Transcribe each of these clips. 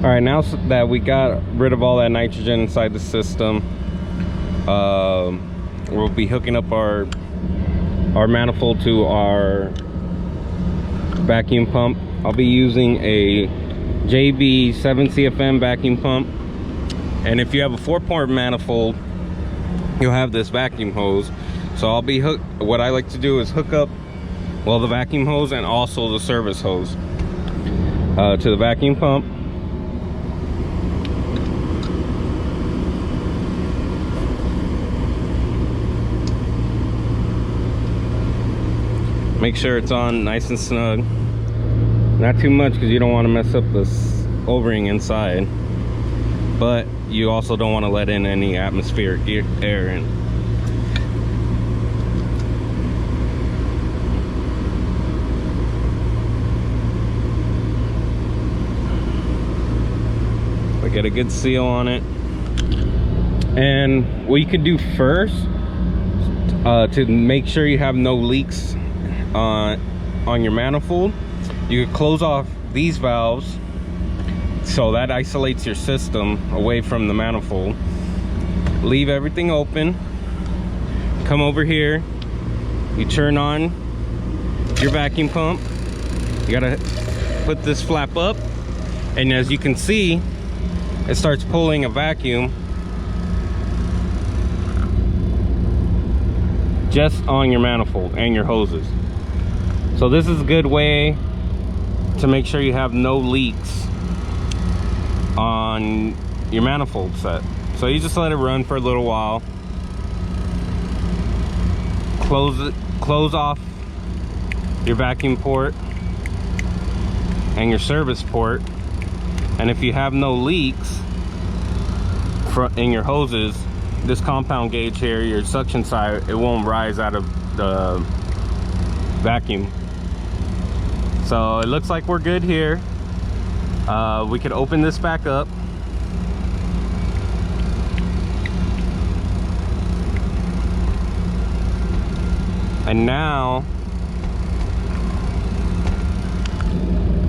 All right, now that we got rid of all that nitrogen inside the system, we'll be hooking up our manifold to our vacuum pump. I'll be using a JB 7 CFM vacuum pump, and if you have a 4-port manifold, you'll have this vacuum hose. So I'll be what I like to do is hook up, well, the vacuum hose and also the service hose to the vacuum pump. Make sure it's on nice and snug. Not too much because you don't want to mess up this O-ring inside, but you also don't want to let in any atmospheric air in. We get a good seal on it. And what you could do first to make sure you have no leaks on your manifold, you could close off these valves so that isolates your system away from the manifold. Leave everything open, come over here, you turn on your vacuum pump, you gotta put this flap up, and as you can see, it starts pulling a vacuum just on your manifold and your hoses. So this is a good way to make sure you have no leaks on your manifold set. So you just let it run for a little while, close off your vacuum port and your service port, and if you have no leaks in your hoses, this compound gauge here, your suction side, it won't rise out of the vacuum. So it looks like we're good here. We could open this back up. And now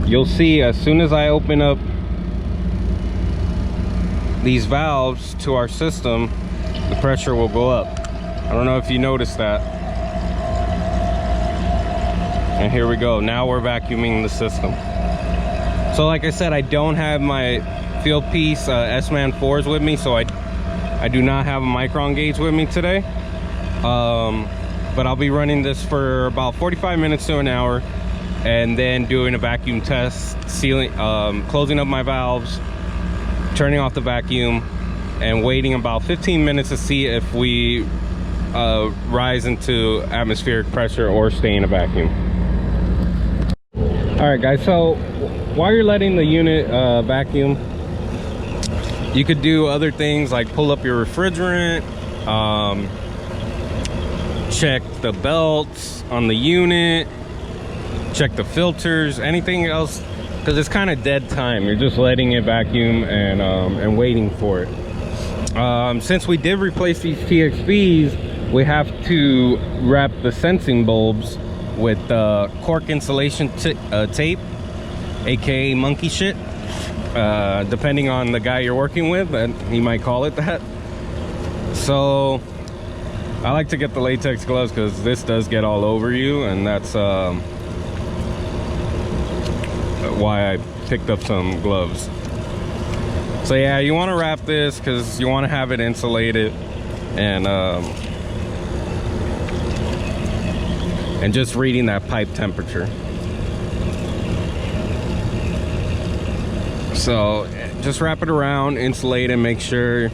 you'll see, as soon as I open up these valves to our system, the pressure will go up. I don't know if you noticed that. And here we go. Now we're vacuuming the system. So like I said, I don't have my field piece S-Man 4s with me, so I do not have a micron gauge with me today. But I'll be running this for about 45 minutes to an hour, and then doing a vacuum test, sealing, closing up my valves, turning off the vacuum, and waiting about 15 minutes to see if we rise into atmospheric pressure or stay in a vacuum. All right guys, so while you're letting the unit vacuum, you could do other things like pull up your refrigerant, check the belts on the unit, check the filters, anything else, because it's kind of dead time. You're just letting it vacuum and waiting for it. Since we did replace these TXVs, we have to wrap the sensing bulbs with cork insulation tape, aka monkey shit, depending on the guy you're working with, and he might call it that. So I like to get the latex gloves because this does get all over you, and that's why I picked up some gloves. So yeah, you want to wrap this because you want to have it insulated, and just reading that pipe temperature. So just wrap it around, insulate, and make sure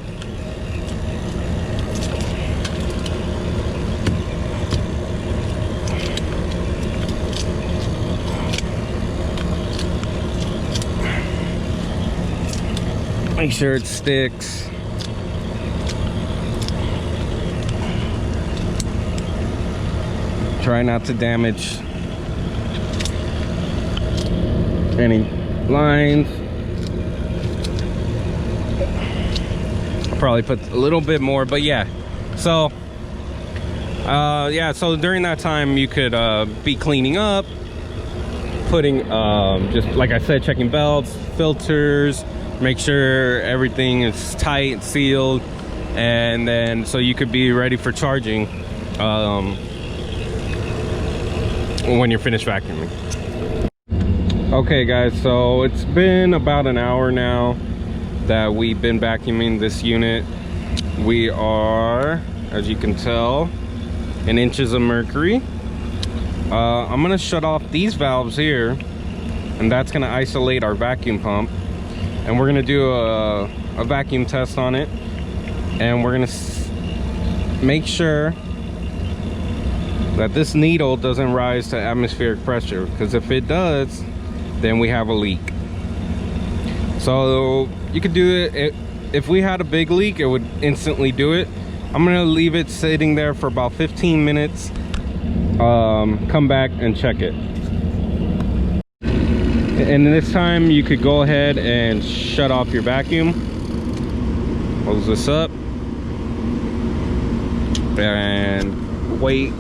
it sticks. Try not to damage any lines. I'll probably put a little bit more, but yeah. So yeah, so during that time you could be cleaning up, putting just like I said, checking belts, filters, make sure everything is tight, sealed, and then so you could be ready for charging when you're finished vacuuming. Okay guys, so it's been about an hour now that we've been vacuuming this unit. We are, as you can tell, in inches of mercury. I'm gonna shut off these valves here, and that's gonna isolate our vacuum pump, and we're gonna do a vacuum test on it, and we're gonna make sure that this needle doesn't rise to atmospheric pressure, because if it does, then we have a leak. So you could do it, if we had a big leak, it would instantly do it. I'm gonna leave it sitting there for about 15 minutes, come back and check it. And this time you could go ahead and shut off your vacuum, close this up, and wait,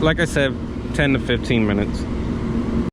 like I said, 10 to 15 minutes.